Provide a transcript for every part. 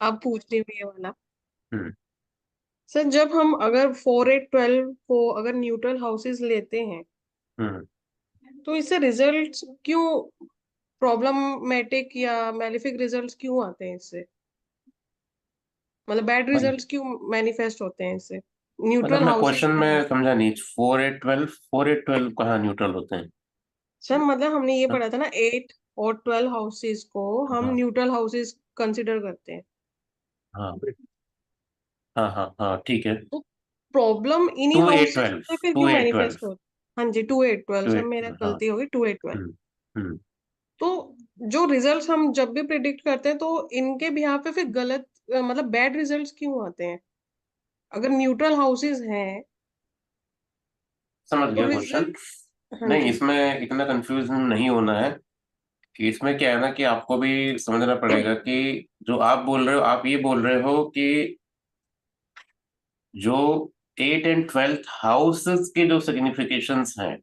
अब पूछ रही हूँ ये वाला। हम्म। सर जब हम अगर 4 8 12 को अगर न्यूट्रल हाउसेस लेते हैं, हम्म। तो इससे रिजल्ट्स क्यों प्रॉब्लमेटिक या मैलिफिक रिजल्ट्स क्यों आते हैं इससे? मतलब बैड मतलब रिजल्ट्स क्यों मैनिफेस्ट होते हैं इससे मतलब न्यूट्रल मैं हाउसेस क्वेश्चन हैं? में समझा नहीं, 4 8 12 कहाँ न्यूट्रल होते हैं? सर मतलब हमने ये हाँ। पढ़ा था ना, 8 और 12 हाउसेस को हम हाँ। न्यूट्रल हाउसेस कंसिडर करते हैं। हाँ। हाँ। हाँ। हाँ, ठीक है। तो प्रॉब्लम इन्हीं 2 8 12। हाउसेस में फिर टू क्यों एट मैनिफेस्ट ट्वेल्व होता? हाँ जी, 2 8 12 टू सर, एट मेरा हाँ। गलती होगी, 2 8 12। हम्म। हम्म। तो जो रिजल्ट्स हम जब भी प्रिडिक्ट करते हैं, तो इनके बिहाफ पे फिर गलत मतलब बैड रिजल्ट्स क्यों आते हैं अगर न्यूट्रल हाउसेस हैं? समझ तो गया क्वेश्चन। रिजल्ट। हाँ नहीं, जी। इसमें इतना कंफ्यूज नहीं होना है। कि इसमें क्या है ना, कि आपको भी समझना पड़ेगा कि जो आप बोल रहे हो, आप ये बोल रहे हो कि जो 8 एंड 12th हाउसेस के जो सिग्निफिकेशंस हैं, हाँ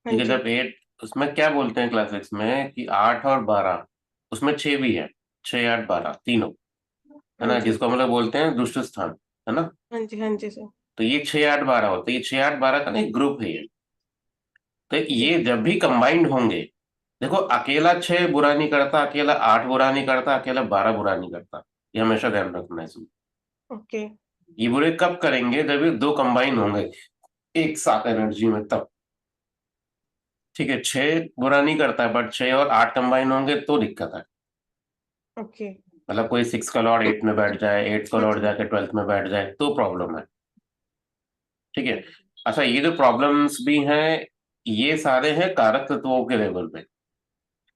ठीक है, जी। जब 8, उसमें क्या बोलते हैं क्लासिक्स में कि 8 और 12, उसमें 6 भी है। 6 8 12 तीनों, है हाँ ना, जी। जिसको हम लोग बोलते हैं दुष्ट स्थान, है ना। हाँ जी। हाँ जी सर। तो ये 6 8 12 होते हैं, ये 6 8 12 का ना एक ग्रुप है ये। तो ठीक ये है। जब भी कंबाइंड होंगे, देखो, अकेला 6 बुरा नहीं करता, अकेला 8 बुरा नहीं करता, अकेला 12 बुरा नहीं करता। ये हमेशा ध्यान रखना है इसमें। ओके। ये बुरे कब करेंगे? जब ये दो कंबाइन होंगे एक साथ एनर्जी में, तब। ठीक है, 6 बुरा नहीं करता है, बट 6 और 8 कंबाइन होंगे तो दिक्कत है। ओके। मतलब कोई 6 का लॉर्ड 8 में बैठ जाए, 8 का हाँ लॉर्ड जी। जाके 12th में बैठ जाए, तो प्रॉब्लम है। ठीक है। अच्छा, ये जो प्रॉब्लम्स भी हैं, ये सारे हैं कारक तत्वों के लेवल पे।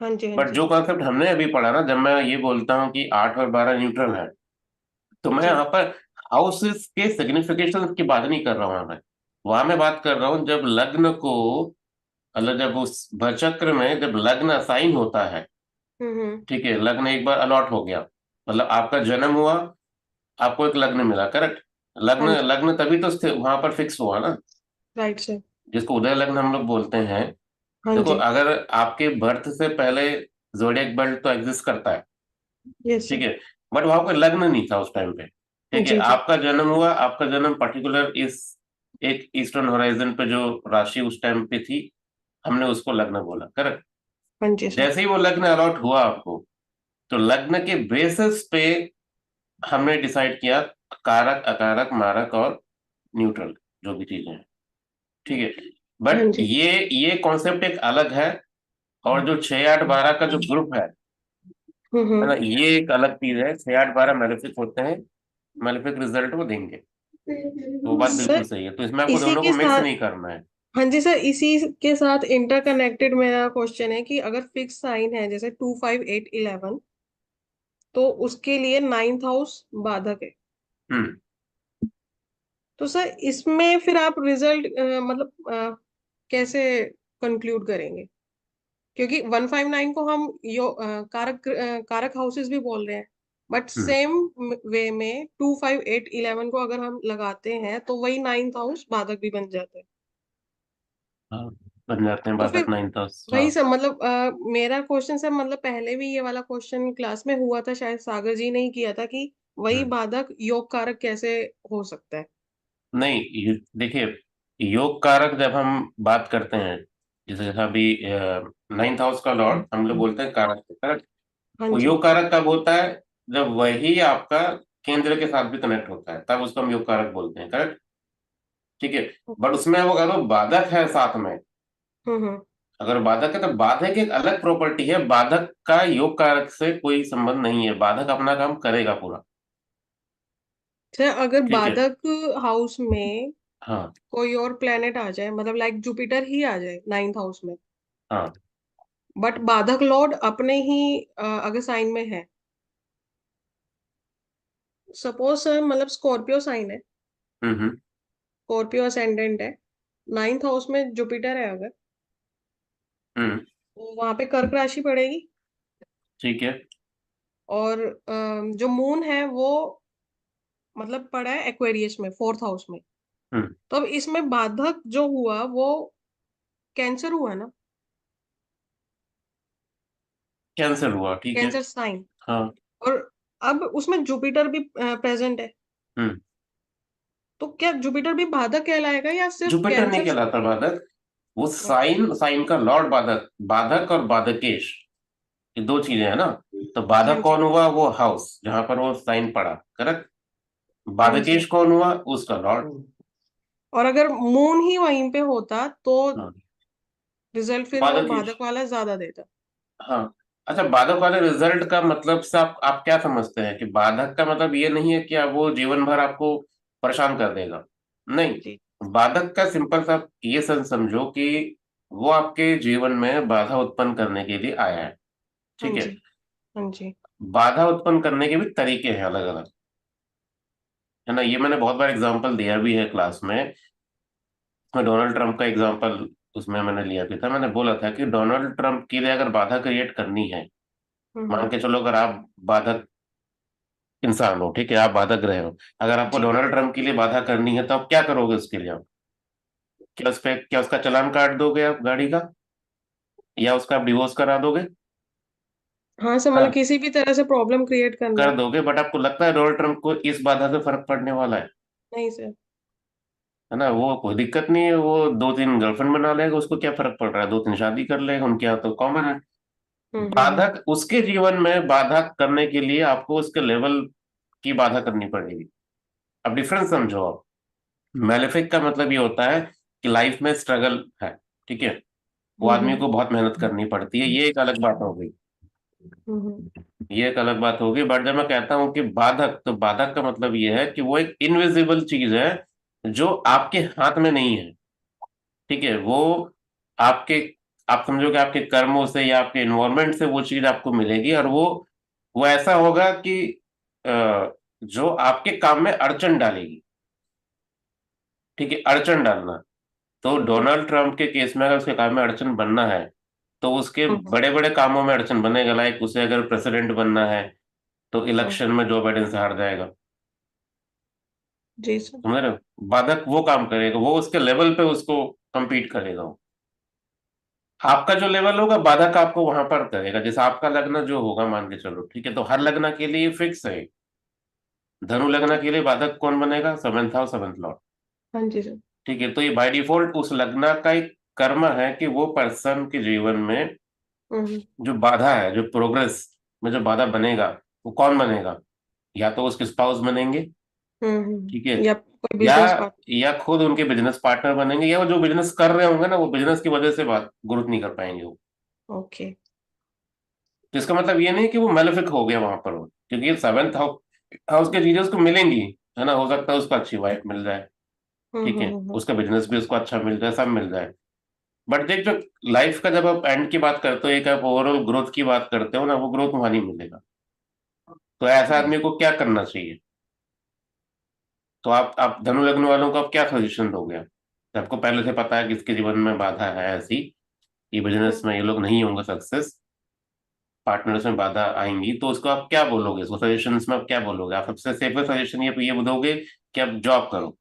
हाँ जी। हाँ बट जी। जो कॉन्सेप्ट हमने अभी पढ़ा ना, जब मैं ये बोलता हूँ कि 8 और 12 न्यूट्रल है, तो मैं जी। यहाँ पर हाउसेस के सिग्निफिकेशन की बात नहीं कर रहा हूँ। मैं वहां मैं बात कर रहा हूँ जब लग्न को, मतलब जब उस भरचक्र में जब लग्न असाइन होता है। हम्म। ठीक है, लग्न एक बार अलॉट हो गया, मतलब आपका जन्म हुआ, आपको एक लग्न मिला, करेक्ट। हाँ लग्न जी। लग्न तभी तो वहां पर फिक्स हुआ ना, राइट सर। जिसको उदय लग्न हम लोग बोलते हैं। हाँ देखो, जी। अगर आपके बर्थ से पहले जोडियक बेल्ट तो एग्जिस्ट करता है, यस ठीक सर। है, बट वहां कोई लग्न नहीं था उस टाइम पे। ठीक है, जी जी। आपका जन्म हुआ, आपका जन्म पर्टिकुलर इस एक ईस्टर्न होराइजन पे जो राशि उस टाइम पे थी, हमने उसको लग्न बोला, करेक्ट। हाँ जी सर। जैसे ही वो लग्न अलॉट हुआ आपको, तो लग्न के बेसिस पे हमने डिसाइड किया कारक, अकारक, मारक और न्यूट्रल, जो भी चीजें हैं। ठीक है, हाँ बट जी। ये कॉन्सेप्ट एक अलग है। और जो 6 8 12 का जो ग्रुप है ना, हम्म। ये एक अलग चीज है। 6 8 12 मेलेफिक होते हैं, मेलेफिक रिजल्ट वो देंगे। तो वो बात बिल्कुल सर सही है, तो इसमें आपको इसी दोनों को के मिक्स साथ, नहीं करना है। हाँ जी सर, इसी के साथ इंटरकनेक्टेड मेरा क्वेश्चन है कि अगर फिक्स साइन है जैसे 2 5 8 11, तो उसके लिए 9th हाउस बाधक है। हम्म। तो सर इसमें फिर आप रिजल्ट मतलब कैसे कंक्लूड करेंगे? क्योंकि 1 5 9 को हम कारक हाउसेस भी बोल रहे हैं, बट हम्म। सेम वे में 2 5 8 11 को अगर हम लगाते हैं तो वही 9th हाउस बाधक भी बन जाता है। हाँ, बन जाते हैं तो बाधक फिर 9th हाउस, हाँ। वही सब मतलब मेरा क्वेश्चन सर, मतलब पहले भी ये वाला क्वेश्चन क्लास में हुआ था, शायद सागर जी ने ही किया था कि वही हम्म। बाधक योग कारक कैसे हो सकता है? नहीं, देखिए, योग कारक जब हम बात करते हैं, जैसे अभी 9th हाउस का लॉर्ड हम लोग बोलते हैं कारक, करेक्ट। हाँ वो जी। योग कारक कब होता है? जब वही आपका केंद्र के साथ भी कनेक्ट होता है, तब उसको हम योग कारक बोलते हैं, करेक्ट। ठीक है, बट उसमें वो अगर वो बाधक है साथ में, हम्म। अगर बाधक है तो बाधक एक अलग प्रॉपर्टी है, बाधक का योग कारक से कोई संबंध नहीं है, बाधक अपना काम करेगा पूरा। सर अगर ठीक है। बाधक हाउस में हाँ। कोई और प्लेनेट आ जाए, मतलब लाइक जुपिटर ही आ जाए 9th हाउस में, हाँ। बट बाधक लॉर्ड अपने ही अगर साइन में है, सपोज सर, मतलब स्कॉर्पियो साइन है, हम्म। स्कॉर्पियो असेंडेंट है, 9th हाउस में जुपिटर है अगर, हम्म। तो वहां पे कर्क राशि पड़ेगी। ठीक है। और जो मून है वो मतलब पड़ा है एक्वेरियस में 4th हाउस में। हम्म। तो अब इसमें बाधक जो हुआ वो कैंसर हुआ ना, कैंसिल हुआ, ठीक है। Cancer sign. हाँ। और अब उसमें जुपिटर भी प्रेजेंट है, हम्म। तो क्या जुपिटर भी बाधक कहलाएगा या सिर्फ जुपिटर नहीं कैंसर? कहलाता बाधक, वो ओके। साइन, साइन का लॉर्ड बाधक, बाधक और बाधकेश, ये दो चीजें हैं ना। तो हाँ बाधक जी। कौन हुआ? वो हाउस जहां पर वो साइन पड़ा, करेक्ट। हाँ जी। बाधकेश कौन हुआ? उसका लॉर्ड। और अगर मून ही वहीं पे होता तो हाँ, रिजल्ट फिर वो बाधकेश। बाधक वाला ज्यादा देता। हाँ। अच्छा, बाधक वाले रिजल्ट का मतलब से आप क्या समझते हैं? कि बाधक का मतलब ये नहीं है कि आप वो जीवन भर आपको परेशान कर देगा, नहीं। जी। बाधक का सिंपल सा ये समझो कि वो आपके जीवन में बाधा उत्पन्न करने के लिए आया है, हाँ ठीक है। जी। हाँ जी। बाधा उत्पन्न करने के भी तरीके हैं अलग अलग, है ना। ये मैंने बहुत बार एग्जांपल दिया भी है क्लास में। मैं डोनाल्ड ट्रंप का एग्जांपल उसमें मैंने लिया भी था। मैंने बोला था कि डोनाल्ड ट्रंप के लिए अगर बाधा क्रिएट करनी है, हम्म। मान के चलो अगर आप बाधक इंसान हो, ठीक है, आप बाधक रहे हो, अगर आपको जी। डोनाल्ड ट्रंप के लिए बाधा करनी है तो आप क्या करोगे उसके लिए? आप क्या उस पे क्या उसका चालान काट दोगे आप गाड़ी का, या उसका आप डिवोर्स करा दोगे? हाँ सर, मतलब हाँ, किसी भी तरह से प्रॉब्लम क्रिएट करना कर है। दोगे। बट आपको लगता है डोनाल्ड ट्रंप को इस बाधा से फर्क पड़ने वाला नहीं सर। है ना? वो कोई दिक्कत नहीं है, वो दो तीन गर्लफ्रेंड बना लेगा, उसको क्या फर्क पड़ रहा है, दो तीन शादी कर लेगा, उनके यहाँ तो कॉमन है। हम्म। बाधक उसके जीवन में बाधा करने के लिए आपको उसके लेवल की बाधा करनी पड़ेगी। अब डिफरेंस समझो आप। मैलेफिक का मतलब ये होता है कि लाइफ में स्ट्रगल है, ठीक है, वो आदमी हम्म। को बहुत मेहनत करनी पड़ती है, ये एक अलग बात हो गई। हम्म। ये एक अलग बात होगी। बट जब मैं कहता हूँ कि बाधक, तो बाधक का मतलब ये है कि वो एक इनविजिबल चीज है जो आपके हाथ में नहीं है, ठीक है। वो आपके, आप समझो कि आपके कर्मों से या आपके इन्वायरमेंट से वो चीज आपको मिलेगी, और वो ऐसा होगा कि जो आपके काम में अड़चन डालेगी, ठीक है, अड़चन डालना। तो ओके। डोनाल्ड ट्रंप के केस में अगर उसके काम में अड़चन बनना है तो उसके हम्म। बड़े बड़े कामों में अड़चन बनेगा। लाइक उसे अगर प्रेसिडेंट बनना है तो हम्म। इलेक्शन में जो बाइडेन से हार जाएगा, जी सर। समझ रहे हो। बाधक वो काम करेगा, वो उसके लेवल पे उसको compete करेगा वो। आपका जो लेवल होगा बाधक आपको वहां पर करेगा। जैसे आपका लग्न जो होगा, मान के चलो, ठीक है, तो हर लग्न के लिए फिक्स है। धनु लग्न ठीक। के लिए बाधक कौन बनेगा? सेवेंथ हाउस, सेवेंथ लॉर्ड, हाँ जी सर। ठीक है। तो ये बाय डिफॉल्ट उस लग्न का एक कर्म है कि वो पर्सन के जीवन में हम्म। जो बाधा है, जो प्रोग्रेस में जो बाधा बनेगा, वो कौन बनेगा? या तो उसके स्पाउस बनेंगे, ठीक है, या कोई या बिजनेस पार्टनर। खुद उनके बिजनेस पार्टनर बनेंगे, या वो जो बिजनेस कर रहे होंगे ना, वो बिजनेस की वजह से बात ग्रोथ नहीं कर पाएंगे वो। ओके। तो इसका मतलब ये नहीं कि वो मेलेफिक हो गया वहां पर वो, क्योंकि सेवेंथ हाउस हाउस के चीजें उसको मिलेंगी, है ना। हो सकता है उसको अच्छी वाइफ मिल जाए, ठीक है, हम्म। उसका बिजनेस भी उसको अच्छा मिल जाए, सब मिल जाए। बट देख, जो लाइफ का जब आप एंड की बात करते हो, एक आप ओवरऑल ग्रोथ की बात करते हो ना, वो ग्रोथ वहां नहीं मिलेगा। तो ऐसा जी। आदमी को क्या करना चाहिए? तो आप धनु लग्न वालों को आप क्या सजेशन दोगे? आपको पहले से पता है कि इसके जीवन में बाधा है ऐसी, ये बिजनेस हम्म। में ये लोग नहीं होंगे सक्सेस, पार्टनर्स में बाधा आएंगी, तो उसको आप क्या बोलोगे? उसको सजेशंस में आप क्या बोलोगे? आप सबसे सेफेस्ट सजेशन ये दोगे कि आप जॉब करो,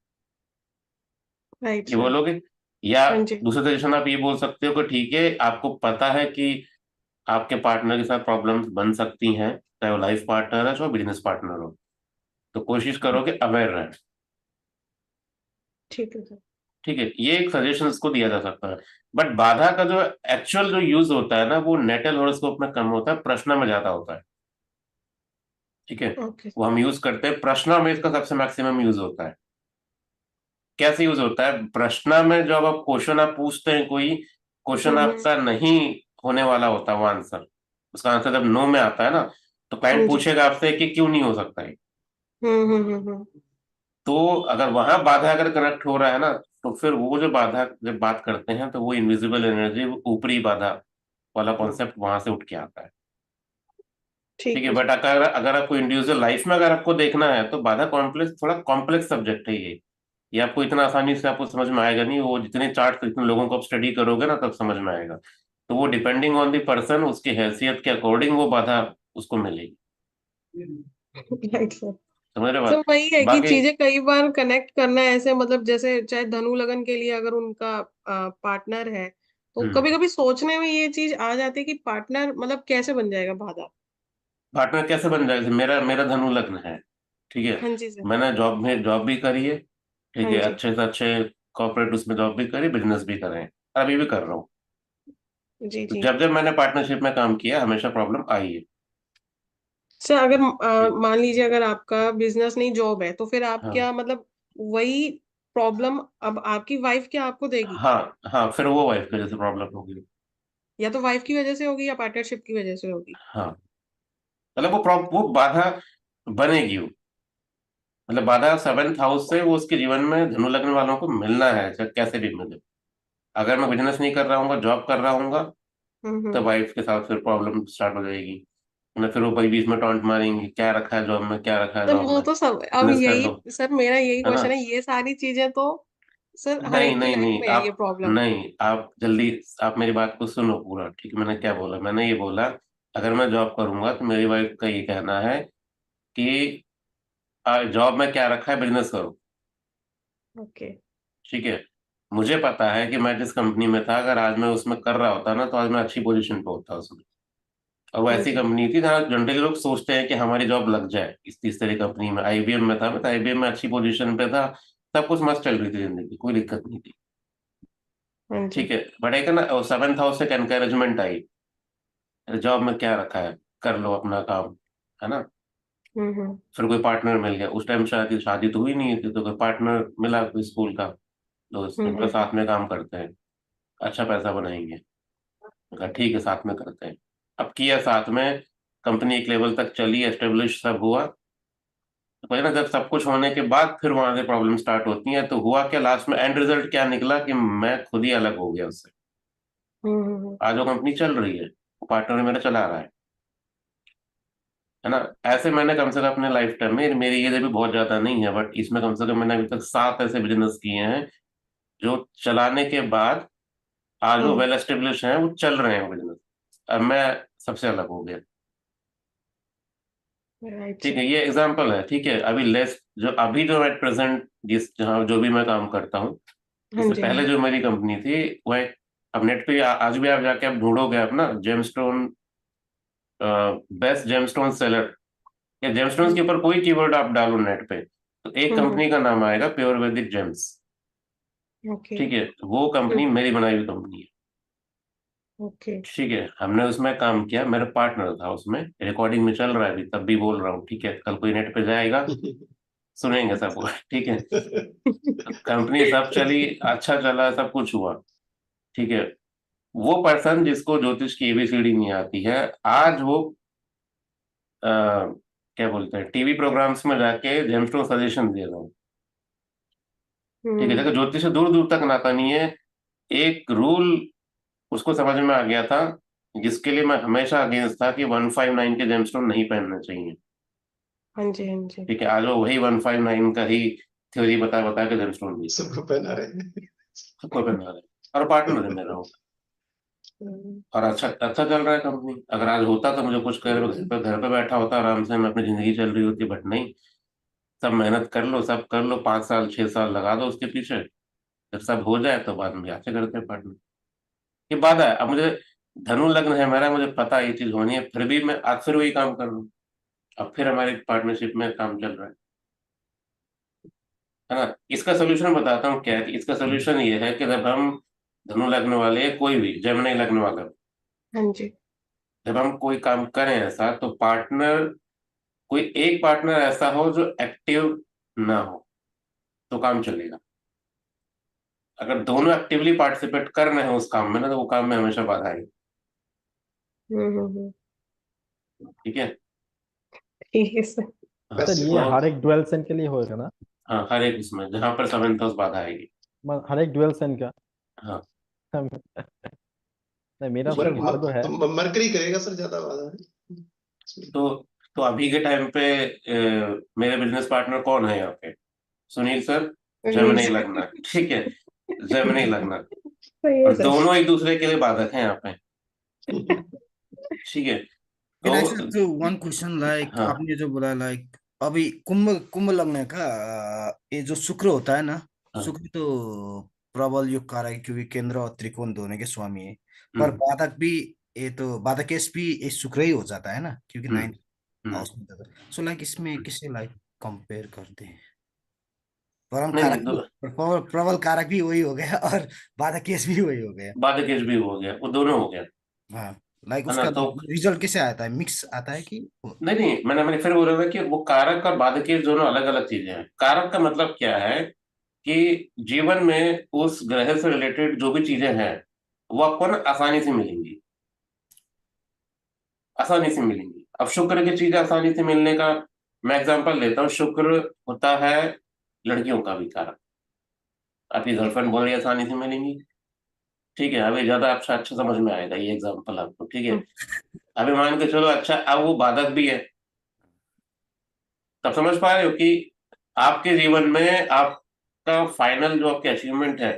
राइट ये सर। बोलोगे? या हाँ जी। दूसरा सजेशन आप ये बोल सकते हो कि ठीक है, आपको पता है कि आपके पार्टनर के साथ प्रॉब्लम्स बन सकती हैं, चाहे वो लाइफ पार्टनर है चाहे बिजनेस पार्टनर हो, तो कोशिश करो कि अवेयर रहे, ठीक है सर। ठीक है। ये एक सजेशन को दिया जा सकता है। बट बाधा का जो एक्चुअल जो यूज होता है ना, वो नेटल हॉरोस्कोप में कम होता है, प्रश्न में ज्यादा होता है, ठीक है। ओके। वो हम यूज करते हैं प्रश्न में, इसका सबसे मैक्सिमम यूज होता है। कैसे यूज होता है प्रश्न में? जब आप क्वेश्चन आप पूछते हैं, कोई क्वेश्चन हम्म। आपका नहीं होने वाला होता वो आंसर, उसका आंसर जब नो में आता है ना, तो हाँ क्लाइंट जी। पूछेगा आपसे कि क्यों नहीं हो सकता है। हम्म। तो अगर वहां बाधा अगर कनेक्ट हो रहा है ना, तो फिर वो जो बाधा जब बात करते हैं तो वो इनविजिबल एनर्जी, ऊपरी बाधा वाला कॉन्सेप्ट वहां से उठ के आता है, ठीक ठीक है। है सर। बट अगर अगर आपको इंडिविजुअल लाइफ में अगर आपको देखना है तो बाधा कॉम्प्लेक्स, थोड़ा कॉम्प्लेक्स सब्जेक्ट है ये आपको इतना आसानी से आपको समझ में आएगा नहीं। वो जितने चार्ट जितने लोगों को आप स्टडी करोगे ना, तब समझ में आएगा। तो वो डिपेंडिंग ऑन द पर्सन, उसकी हैसियत के अकॉर्डिंग वो बाधा उसको मिलेगी। Right sir. समझ रहे सर बात? वही है कि बाकी चीजें कई बार कनेक्ट करना है ऐसे, मतलब जैसे चाहे धनु लगन के लिए अगर उनका पार्टनर है, तो हम्म कभी कभी सोचने में ये चीज आ जाती है कि पार्टनर मतलब कैसे बन जाएगा बाधा। पार्टनर कैसे बन जाएगा? जैसे मेरा मेरा धनु लग्न है, ठीक है। हाँ जी सर। मैंने जॉब में जॉब भी करी है, ठीक हाँ है, जी। अच्छे से अच्छे कॉर्पोरेट उसमें जॉब भी करी, बिजनेस भी कर रहे हैं, अभी भी कर रहा हूँ। जी तो जी। जब जब मैंने पार्टनरशिप में काम किया हमेशा प्रॉब्लम आई है। सर अगर ठीक। मान लीजिए अगर आपका बिजनेस नहीं जॉब है, तो फिर आप हाँ क्या मतलब वही प्रॉब्लम अब आपकी वाइफ क्या आपको देगी? हाँ हाँ, फिर वो वाइफ की वजह से प्रॉब्लम होगी। या तो वाइफ की वजह से होगी या पार्टनरशिप की वजह से होगी। हाँ, मतलब वो बाधा बनेगी वो। मतलब बाधा सेवन्थ हाउस से वो उसके जीवन में धनु लग्न वालों को मिलना है, चाहे कैसे भी मिले। अगर मैं बिजनेस नहीं कर रहा हूँ, जॉब कर रहा हूँ, तो हम्म। वाइफ के साथ फिर प्रॉब्लम स्टार्ट हो जाएगी। ना फिर वो भाई बीच में टॉन्ट मारेंगी, क्या रखा है जॉब में, क्या रखा है सर जॉब वो में, तो सब अब बिजनेस कर लो। यही सर मेरा यही है ना? क्वेश्चन है, ये सारी चीजें तो सर हर नहीं एक की नहीं लाइफ नहीं, में है ये आप प्रॉब्लम। नहीं, आप जल्दी, आप मेरी बात को सुनो पूरा, ठीक है। मैंने क्या बोला? मैंने ये बोला, अगर मैं जॉब करूंगा तो मेरी वाइफ का ये कहना है कि जॉब में क्या रखा है, बिजनेस करो। ओके। ठीक है। मुझे पता है कि मैं जिस कंपनी में था, अगर आज मैं उसमें कर रहा होता ना, तो आज मैं अच्छी पोजीशन पे होता उसमें। और वो हाँ ऐसी जी। कंपनी थी जहाँ जनरली लोग सोचते हैं कि हमारी जॉब लग जाए, इस तरह कंपनी में। आईबीएम में था मैं, तो आईबीएम में अच्छी पोजीशन पे था, सब कुछ मस्त चल रही थी, जिंदगी कोई दिक्कत नहीं थी। हाँ ठीक जी। है, बट एक है ना, सेवन्थ हाउस से एनकरेजमेंट आई, अरे जॉब में क्या रखा है, कर लो अपना काम, है ना। हम्म। फिर कोई पार्टनर मिल गया, उस टाइम शादी शादी तो हुई नहीं थी, तो कोई पार्टनर मिला कोई स्कूल का दोस्त, उनका हम्म। साथ में काम करते हैं, अच्छा पैसा बनाएंगे। मैं कहा ठीक है, साथ में करते हैं। अब किया साथ में, कंपनी एक लेवल तक चली, एस्टेब्लिश सब हुआ। तो पता ना, जब सब कुछ होने के बाद फिर वहां से प्रॉब्लम स्टार्ट होती है, तो हुआ क्या लास्ट में, एंड रिजल्ट क्या निकला कि मैं खुद ही अलग हो गया उससे। हम्म। आज वो कंपनी चल रही है, पार्टनर मेरा चला रहा है ना। ऐसे मैंने कम से कम अपने लाइफ टाइम में, मेरी एज अभी बहुत ज्यादा नहीं है, बट इसमें कम से कम मैंने अभी तक 7 ऐसे बिजनेस किए हैं जो चलाने के बाद आज वो हम्म। वेल एस्टेब्लिश हैं, वो चल रहे हैं बिजनेस। अब मैं सबसे अलग हो गया। राइट ठीक सर। है, ये एग्जांपल है, ठीक है। अभी लेस जो अभी जो एट प्रेजेंट जिस जहाँ जो भी मैं काम करता हूँ, हाँ इससे जी। हाँ पहले जी। जो मेरी कंपनी थी, वह अब नेट पे आज भी आप जाके आप ढूंढोगे आप ना, जेमस्टोन, बेस्ट जेमस्टोन सेलर, या जेमस्टोन्स के हम्म। ऊपर कोई कीवर्ड आप डालो नेट पे, तो एक हम्म। कंपनी का नाम आएगा, प्योर वैदिक जेम्स। ओके। ठीक है, वो कंपनी हम्म। मेरी बनाई हुई कंपनी है। ओके। ठीक है, हमने उसमें काम किया, मेरा पार्टनर था उसमें, रिकॉर्डिंग में चल रहा है अभी, तब भी बोल रहा हूँ, ठीक है, कल कोई नेट पे जाएगा, सुनेंगे सब। ठीक है। कंपनी सब चली, अच्छा चला, सब कुछ हुआ। ठीक है। वो पर्सन जिसको ज्योतिष की एबीसीडी नहीं आती है, आज वो आ, क्या बोलते हैं, टीवी प्रोग्राम्स में जाके जेमस्टोन सजेशन दे रहा हूँ। ठीक है, हम्म। देखो ज्योतिष से दूर दूर तक नाता नहीं है। एक रूल उसको समझ में आ गया था, जिसके लिए मैं हमेशा अगेंस्ट था, कि 159 के जेमस्टोन नहीं पहनने चाहिए। हाँ जी। हाँ जी। ठीक है, आज वो वही 159 का ही थ्योरी बता बता के जेमस्टोन भी सबको पहना रहे हैं। सबको पहना रहे हैं। और पार्टनर है मेरा वो। हम्म। और अच्छा अच्छा चल रहा है कंपनी। अगर आज होता तो मुझे कुछ कर, घर पे बैठा होता आराम से, मैं अपनी जिंदगी चल रही होती, बट नहीं। सब मेहनत कर लो, सब कर लो, 5 साल 6 साल लगा दो उसके पीछे, जब सब हो जाए तो बाद में अच्छे करते हैं पार्टनर। ये बात है। अब मुझे धनु लग्न है मेरा, मुझे पता है ये चीज होनी है, फिर भी मैं आज फिर वही काम कर रहा हूँ। अब फिर हमारी पार्टनरशिप में काम चल रहा है ना। इसका सोल्यूशन बताता हूँ क्या है, कि इसका सोल्यूशन ये है कि जब हम धनु लग्न वाले, कोई भी जेमिनी लग्न वाला, हाँ जी। जब हम कोई काम करें ऐसा, तो पार्टनर, कोई एक पार्टनर ऐसा हो जो एक्टिव ना हो, तो काम चलेगा। अगर दोनों एक्टिवली पार्टिसिपेट कर रहे हैं उस काम में ना, तो वो काम में हमेशा बाधा आएगी। ठीक है। ठीक है सर। बस सर ये तो हर एक ड्वेल सेन के लिए होएगा ना? हाँ, हर एक उसमें जहां पर सेवेंथ हाउस बाधा आएगी। हर एक ड्वेल सेन का? हाँ। नहीं मेरा मर, सर भार्गव है। मरकरी करेगा सर ज्यादा वादा है इसमें। तो अभी के टाइम पे मेरे बिजनेस पार्टनर कौन है यहाँ पे? Sunil sir, Sunil Gemini sir. लगना, ठीक है, जेमिनी लगना। सही है और सर। दोनों एक दूसरे के लिए बाधक हैं यहाँ पे। ठीक है। Can तो I ask you one question? Like हाँ आपने जो बोला like अभी कुंभ कुंभ लग्न का ये जो शुक्र होता है ना, हाँ। शुक्र तो प्रबल योग कारक है क्योंकि केंद्र और त्रिकोण दोनों के स्वामी है। पर हम्म बाधक भी, ये तो बाधकेश भी ये शुक्र ही हो जाता है ना, क्योंकि हम्म 9। उसमें सो लाइक इसमें किसे लाइक कंपेयर करते हैं? परम नहीं कारक नहीं, भी, प्रबल कारक भी वही हो गया और बाधा केस भी वही हो गया। बाध्यकेश भी हो गया, वो दोनों हो गया, हाँ, लाइक है ना। उसका तो रिजल्ट कैसे आता है? मिक्स आता है कि नहीं नहीं, मैंने फिर बोला था कि वो कारक और बाध्यकेश दोनों अलग अलग चीजें हैं। कारक का मतलब क्या है कि जीवन में उस ग्रह से रिलेटेड जो भी चीजें हैं वो आपको ना आसानी से मिलेंगी, आसानी से मिलेंगी। अब शुक्र की चीजें आसानी से मिलने का मैं एग्जांपल देता हूँ। शुक्र होता है लड़कियों का भी कारक। आपकी गर्लफ्रेंड बहुत आसानी से मिलेंगी, ठीक है। अभी ज्यादा अच्छा अच्छा समझ में आएगा ये एग्जांपल आपको, ठीक है। अभी मान के चलो, अच्छा अब वो बाधक भी है, तब समझ पा रहे हो कि आपके जीवन में आपका फाइनल जो आपके अचीवमेंट है,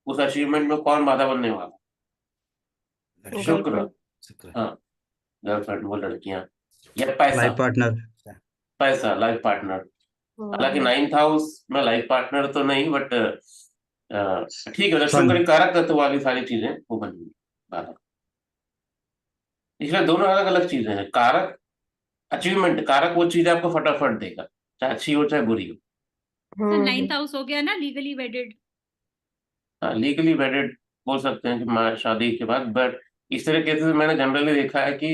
उस अचीवमेंट में कौन बाधा बनने वाला? लड़कियां? शुक्र। गर्लफ्रेंड। शुक्र। हाँ, गर्लफ्रेंड, वो लड़कियां, या पैसा। Life partner. पैसा, लाइफ पार्टनर। हालांकि हम्म। नाइन्थ हाउस में लाइफ पार्टनर तो नहीं, बट ठीक है, मतलब सन। शुक्र कारक तत्व वाली सारी चीजें वो बनेंगी बाधा। इसलिए दोनों अलग अलग चीजें हैं। कारक अचीवमेंट, कारक वो चीज आपको फटाफट देगा, चाहे अच्छी हो चाहे बुरी हो। तो हम्म। 9th हाउस हो गया ना लीगली वेडेड। हाँ, लीगली वेडेड बोल सकते हैं कि शादी के बाद। बट इस तरह केसेस में मैंने जनरली देखा है कि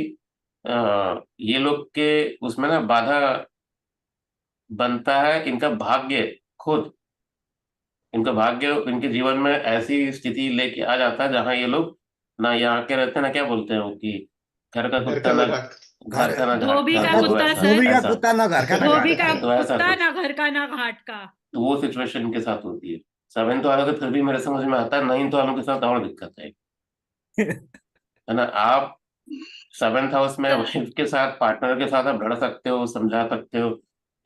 ये लोग के उसमें ना बाधा बनता है इनका भाग्य खुद। इनका भाग्य इनके जीवन में ऐसी स्थिति लेके आ जाता है जहां ये लोग ना यहाँ के रहते हैं, ना क्या बोलते हैं वो कि घर का घर कुत्ता का ना, लगा। घर का ना घाट धोबी का, का हाँ, तो कुत्ता ऐसा सर। धोबी का ऐसा कुत्ता ना घर का ना धोबी घाट का का। तो ऐसा कुत्ता कुछ, ना घर का ना घाट का। तो वो सिचुएशन इनके साथ होती है। सेवेंथ वालों के फिर भी मेरे समझ में आता है, नाइन्थ वालों के साथ और दिक्कत है ना। आप सेवेंथ हाउस में सर वाइफ के साथ, पार्टनर के साथ आप लड़ सकते हो, समझा सकते हो,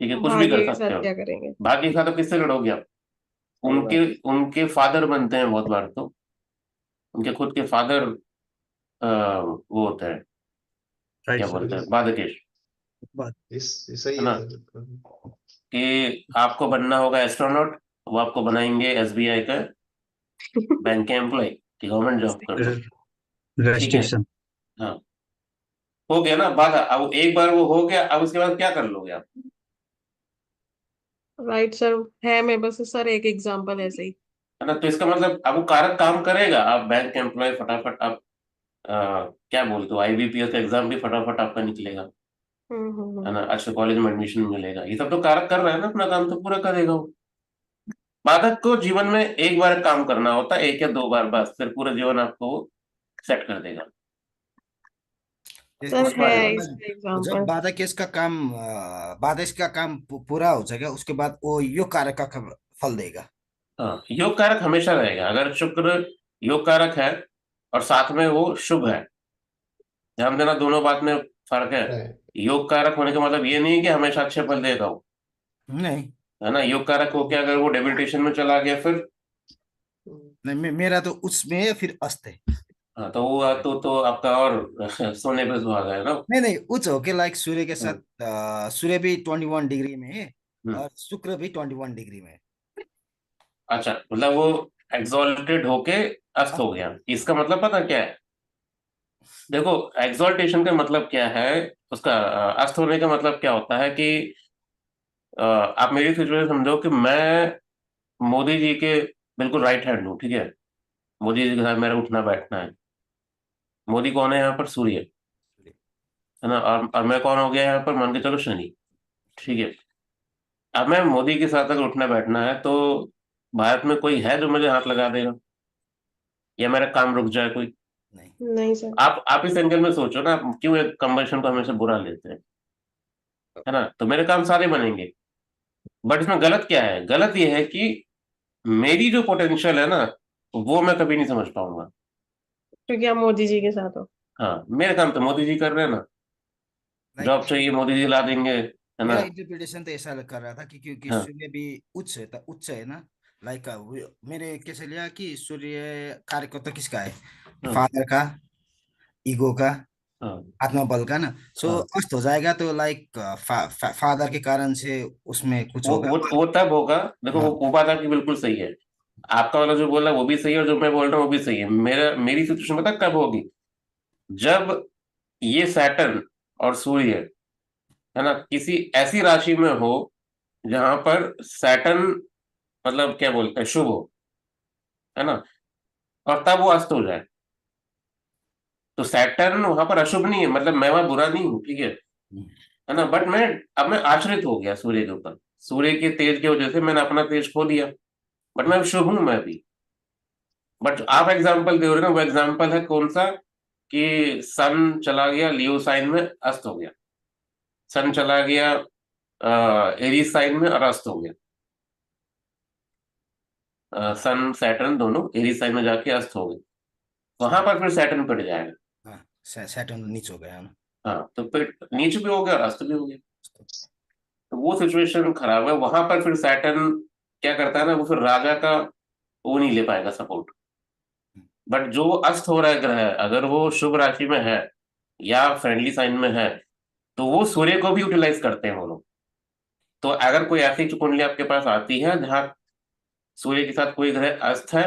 ठीक है, कुछ भी भाग्य कर के सकते साथ हो। क्या करेंगे? बाकी के साथ आप किससे लड़ोगे आप? सही उनके बात। उनके फादर बनते हैं बहुत बार तो, उनके खुद के फादर वो होते हैं, क्या राइट सर। बोलते हैं, इस बादकेश, सही है है ना। सर। कि आपको बनना होगा एस्ट्रोनॉट, वो आपको बनाएंगे एसबीआई का बैंक के एम्प्लॉय, कि गवर्नमेंट जॉब कर लो, ठीक है। रेस्ट्रिक्शन। हाँ, हो गया ना बाधा। अब एक बार वो हो गया, अब उसके बाद क्या कर लोगे आप? Right sir. है मेरे पास सर एक एग्जांपल ऐसे ही। है ना। तो इसका मतलब अब वो कारक काम करेगा। आप बैंक के एम्प्लॉय फटाफट आप क्या बोलते हो, आईबीपीएस का एग्जाम भी फटाफट आपका निकलेगा, है ना। अच्छे कॉलेज में एडमिशन मिलेगा, ये सब तो कारक कर रहा है ना, अपना काम तो पूरा करेगा वो। बाधक को जीवन में एक बार काम करना होता है, एक या दो बार बस, फिर पूरा जीवन आपको सेट कर देगा। इस- सर समझ उसके पा है रहे हो? इसका जब एग्जांपल। बाधा केस का काम बाधा इसका काम पूरा हो जाएगा, उसके बाद वो योग कारक का फल देगा। हाँ, योग कारक हमेशा रहेगा। अगर शुक्र योग कारक है और साथ में वो शुभ है, ध्यान देना, दोनों बात में फर्क है। है। योग कारक होने का मतलब ये नहीं है कि हमेशा अच्छे फल देगा वो, नहीं है ना। योग कारक हो के अगर वो डेबिलिटेशन में चला गया फिर, नहीं, मेरा तो उसमें है, फिर अस्त है। हाँ, तो वो तो आपका और सोने पे सुहागा है ना। नहीं नहीं, उच्च हो के लाइक सूर्य के साथ हम्म, सूर्य भी 21 डिग्री में है हम्म। और शुक्र भी 21 डिग्री में है। अच्छा, मतलब वो एग्जॉल्टेड होके अस्त हो अस्त। गया, इसका मतलब पता क्या है? देखो, एग्जॉल्टेशन का मतलब क्या है, उसका अस्त होने का मतलब क्या होता है कि आप मेरी सिचुएशन समझो कि मैं मोदी जी के बिल्कुल राइट हैंड हूँ, ठीक है। मोदी जी के साथ मेरा उठना बैठना है। मोदी कौन है यहाँ पर? सूर्य, है ना। और मैं कौन हो गया यहाँ पर? मान के चलो शनि, ठीक है। अब मैं मोदी के साथ अगर उठना बैठना है तो भारत में कोई है जो मुझे हाथ लगा देगा, या मेरा काम रुक जाए कोई? नहीं नहीं सर। आप इस एंगल में सोचो ना, आप क्यों एक कंबेशन को हमेशा बुरा लेते हैं, है ना। तो मेरे काम सारे बनेंगे। बट इसमें गलत क्या है? गलत ये है कि मेरी जो पोटेंशियल है ना, वो मैं कभी नहीं समझ पाऊंगा। क्योंकि आप मोदी जी के साथ हो। हाँ, मेरे काम तो मोदी जी कर रहे हैं ना। लाइक जॉब चाहिए मोदी जी ला देंगे, है ना। मेरा इंटरप्रिटेशन तो ऐसा कर रहा था कि क्योंकि हाँ, सूर्य भी उच्च है, तो उच्च है ना। लाइक मेरे कैसे लिया कि सूर्य कार्य तो किसका है? हाँ, फादर का, ईगो का, हाँ, आत्मबल का ना। सो हाँ। अस्त हो जाएगा तो लाइक फादर के कारण से उसमें कुछ वो होगा। वो वो तब होगा। देखो, हाँ वो बात आपकी बिल्कुल सही है। आपका वाला जो बोला वो भी सही है, और जो मैं बोल रहा हूँ वो भी सही है। मेरी सिचुएशन पता कब होगी? जब ये सैटर्न और सूर्य है ना, किसी ऐसी राशि में हो जहां पर सैटर्न मतलब क्या बोलते हैं शुभ हो, है ना, और तब वो अस्त हो जाए। तो सैटर्न वहां पर अशुभ नहीं है, मतलब मैं वहां बुरा नहीं हूँ, ठीक है ना, बट मैं आश्रित हो गया सूर्य के ऊपर। सूर्य के तेज की वजह से मैंने अपना तेज खो लिया, बट मैं शुभ हूं मैं भी। बट आप एग्जाम्पल दे रहे हो ना, वो एग्जाम्पल है कौन सा, कि सन चला गया लियो साइन में, अस्त हो गया। सन चला गया एरीज साइन में और अस्त हो गया। सन सैटर्न दोनों एरीज साइन में जाके अस्त हो गए, वहां पर फिर सैटर्न पड़ जाएगा। हाँ, सैटर्न नीच हो गया ना। हाँ, तो फिर नीच भी हो गया और अस्त भी हो गया। तो वो सिचुएशन खराब है, वहां पर फिर सैटर्न क्या करता है ना, वो फिर राजा का वो नहीं ले पाएगा सपोर्ट। बट जो अस्त हो रहा है ग्रह, अगर वो शुभ राशि में है या फ्रेंडली साइन में है, तो वो सूर्य को भी यूटिलाइज करते हैं वो लोग। तो अगर कोई ऐसी कुंडली आपके पास आती है जहाँ सूर्य के साथ कोई ग्रह अस्त है,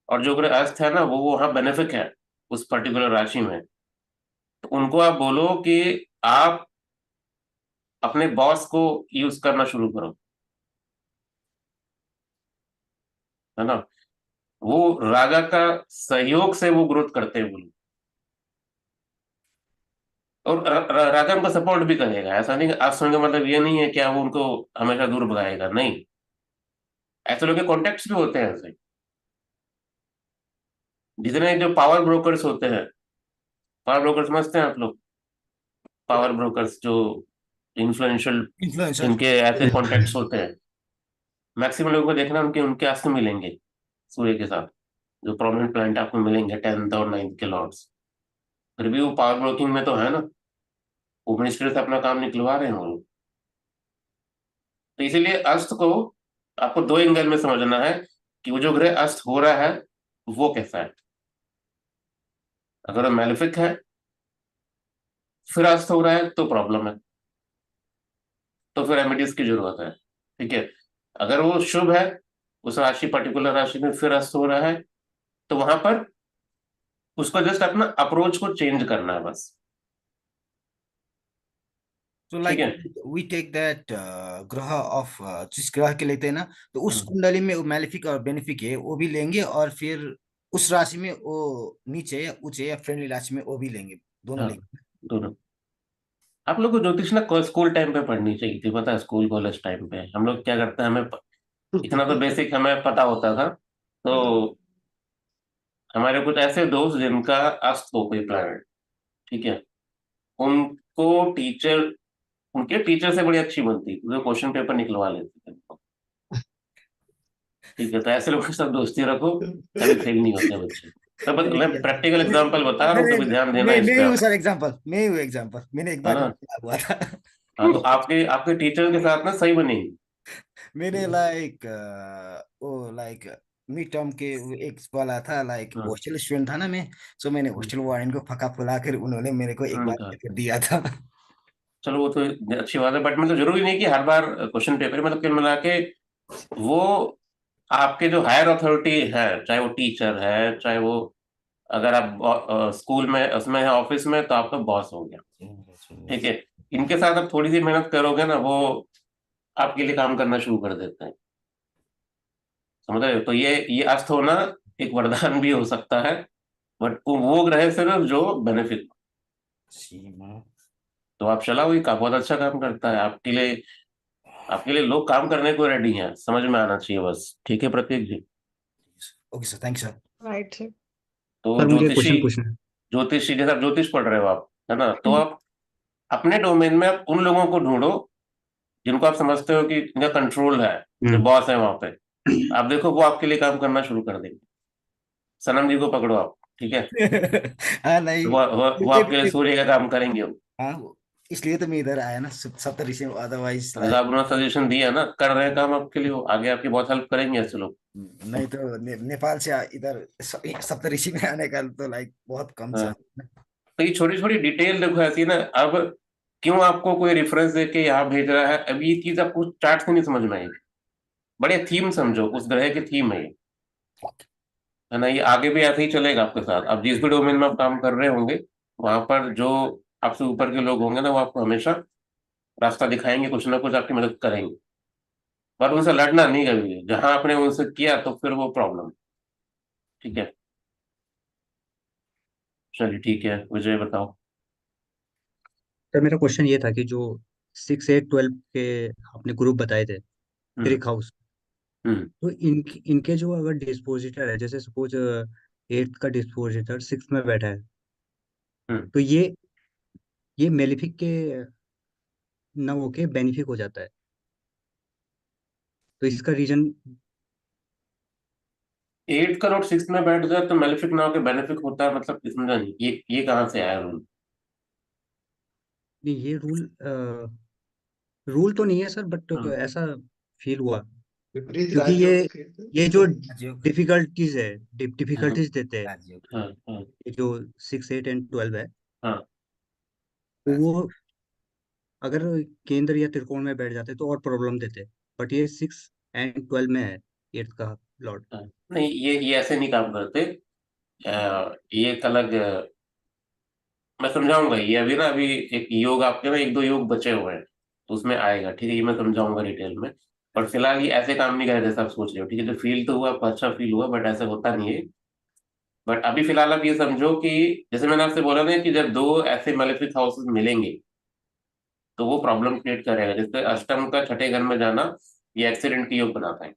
और जो ग्रह अस्त है ना वो वहां बेनिफिक है उस पर्टिकुलर राशि में, तो उनको आप बोलो कि आप अपने बॉस को यूज करना शुरू करो, है ना। वो राजा का सहयोग से वो ग्रोथ करते हैं वो लोग, और राजा उनको सपोर्ट भी करेगा। ऐसा नहीं कि आप सुनने का मतलब ये नहीं है कि आप उनको हमेशा दूर भगाएगा, नहीं। ऐसे लोग के कॉन्टेक्ट्स भी होते हैं ऐसे। जितने जो पावर ब्रोकर्स होते हैं, पावर ब्रोकर्स समझते हैं आप लोग, पावर ब्रोकर्स जो इन्फ्लुएंशियल, इन्फ्लुएंसर। जिनके ऐसे कॉन्टेक्ट्स होते हैं, मैक्सिमम लोगों को देखना उनके उनके अस्त मिलेंगे सूर्य के साथ। जो प्रोमिनेंट प्लैनेट आपको मिलेंगे 10th और 9th के लॉर्ड्स, फिर भी वो पावर ब्रोकिंग में तो है ना, वो मिनिस्ट्री से अपना काम निकलवा रहे हैं वो लोग। तो इसीलिए अस्त को आपको दो एंगल में समझना है कि वो जो ग्रह अस्त हो रहा है वो कैसा है। अगर वो मैलेफिक है, फिर अस्त हो रहा है तो प्रॉब्लम है, तो फिर रेमेडीज की जरूरत है, ठीक है। अगर वो शुभ है, उस राशि पर्टिकुलर राशि में फिर अस्त हो रहा है, तो वहां पर उसको जस्ट अपना अप्रोच को चेंज करना है बस, तो ठीक लाइक है। वी टेक दैट ग्रह ऑफ जिस ग्रह के लेते हैं ना, तो उस कुंडली में वो मैलेफिक और बेनिफिक है वो भी लेंगे, और फिर उस राशि में वो नीचे या ऊंचे या फ्रेंडली राशि में वो भी लेंगे, दोनों हाँ, लेंगे। दोनों। आप लोग को ज्योतिष ना स्कूल टाइम पे पढ़नी चाहिए थी, पता है, स्कूल कॉलेज टाइम पे हम लोग क्या करते हैं, इतना तो बेसिक हमें पता होता था। तो हमारे कुछ ऐसे दोस्त जिनका अस्त हो कोई प्लैनेट, ठीक है, उनको टीचर, उनके टीचर से बड़ी अच्छी बनती थी, तो क्वेश्चन पेपर निकलवा लेते थे उनको। ठीक है, तो ऐसे लोगों के साथ दोस्ती रखो, कभी फेल नहीं होते बच्चे। तो बस मैंने मैं किया था। प्रैक्टिकल एग्जांपल बता रहा हूँ, मैंने कभी ध्यान देना मैं इस मैं पे ही हूँ आप, सर एग्जांपल, मैं ही हूँ एग्जांपल, मैंने एक है बार ना। हुआ था। हाँ, तो आपके आपके टीचर के साथ ना सही बनेगी। मैंने लाइक वो लाइक मिड टर्म के वो एक वाला था, लाइक हाँ, हॉस्टल स्टूडेंट था ना मैं। सो मैंने हॉस्टल वार्डन को फका फुला कर उन्होंने मेरे को एक बार कहा पेपर दिया था। चलो वो तो अच्छी बात है, बट मतलब जरूरी नहीं कि हर बार क्वेश्चन पेपर, मतलब कुल मिला के वो आपके जो हायर अथॉरिटी है, चाहे वो टीचर है, चाहे वो, अगर आप स्कूल में उसमें है, ऑफिस में, तो आपका बॉस हो गया, ठीक है। इनके साथ आप थोड़ी सी मेहनत करोगे ना, वो आपके लिए काम करना शुरू कर देते हैं, समझ रहे हो। तो ये अस्त होना एक वरदान भी हो सकता है, बट वो ग्रह सिर्फ जो बेनिफिट। तो आप चलाओ, ये बहुत अच्छा काम करता है आपके लिए। आपके लिए लोग काम करने को रेडी हैं, समझ में आना चाहिए बस, ठीक है Prateek ji. Okay sir, thank you sir. Right है। तो सर मुझे ज्योतिषी, क्वेश्चन पूछना है। ज्योतिषी जैसे आप ज्योतिष पढ़ रहे हो आप, है ना, तो आप अपने डोमेन में आप उन लोगों को ढूंढो जिनको आप समझते हो कि इनका कंट्रोल है, जो हम्म। बॉस है वहां पे। आप देखो वो आपके लिए काम करना शुरू कर देंगे। सनम जी को पकड़ो आप, ठीक है, हाँ नहीं, वो आपके लिए सूर्य का काम करेंगे वो। हाँ इसलिए तो मैं इधर आया ना, सप्त ऋषि, अदरवाइज मतलब लाइक आपने सजेशन दिया ना, कर रहे हैं काम आपके लिए, वो आगे आपकी बहुत हेल्प करेंगे ऐसे लोग। नहीं तो नेपाल से इधर सप्त ऋषि में आने का तो लाइक बहुत कम हाँ, चांस। तो ये छोटी छोटी डिटेल देखो ऐसी है ना। अब क्यों आपको कोई रेफरेंस दे के यहाँ भेज रहा है, अब ये चीज आपको चार्ट से नहीं समझ में आएगी। बड़े थीम समझो, उस ग्रह की थीम है ये, है ना। ये आगे भी ऐसे ही चलेगा आपके साथ, अब जिस भी डोमेन में आप काम कर रहे होंगे, वहां पर जो आपसे ऊपर के लोग होंगे ना, वो आपको हमेशा रास्ता दिखाएंगे, कुछ ना कुछ आपकी मदद करेंगे, पर उनसे लड़ना नहीं कभी, जहां आपने उनसे किया तो फिर वो प्रॉब्लम। ठीक है, चलिए ठीक है, विजय बताओ। सर मेरा क्वेश्चन ये था कि जो 6, 8, 12 के आपने ग्रुप बताए थे हम्म। क्रिक हाउस, हम्म। तो इनके जो अगर डिस्पोजिटर है, जैसे सपोज 8 का डिस्पोजिटर 6 में बैठा है, हम्म। तो ये मेलिफिक के न होके बेनिफिक हो जाता है, तो इसका रीजन 8 करोड़ 6 में बैठ जाए तो मेलिफिक ना होकर बेनिफिक होता है, मतलब समझा नहीं, ये कहाँ से आया रूल? नहीं, ये रूल तो नहीं है सर, बट हम्म। ऐसा फील हुआ, विपरीत क्योंकि ये राजयोग के ये जो राजयोग। डिफिकल्टीज है, हाँ। डिफिकल्टीज देते हैं, राजयोग। हाँ। हाँ। ये जो 6, 8 एंड 12 है, हाँ। तो वो राजयोग। अगर केंद्र या त्रिकोण में बैठ जाते तो और प्रॉब्लम देते, बट ये 6 एंड 12 में है, 8 का लॉर्ड। हाँ। नहीं, ये ऐसे नहीं काम करते। ये एक अलग मैं समझाऊंगा, ये अभी ना, अभी एक योग आपके ना 1-2 योग बचे हुए हैं, तो उसमें आएगा, ठीक है, ये मैं समझाऊंगा डिटेल में। और फिलहाल ये ऐसे काम नहीं कर रहे जैसे आप सोच रहे हो, ठीक है, जो फील तो हुआ आपको अच्छा फील हुआ, बट ऐसा होता नहीं है। बट अभी फिलहाल आप ये समझो कि जैसे मैंने आपसे बोला ना कि जब दो ऐसे मेलेफिक हाउसेस मिलेंगे तो वो प्रॉब्लम क्रिएट करेगा, जैसे अष्टम का छठे घर में जाना, ये एक्सीडेंट की योग बनाता है।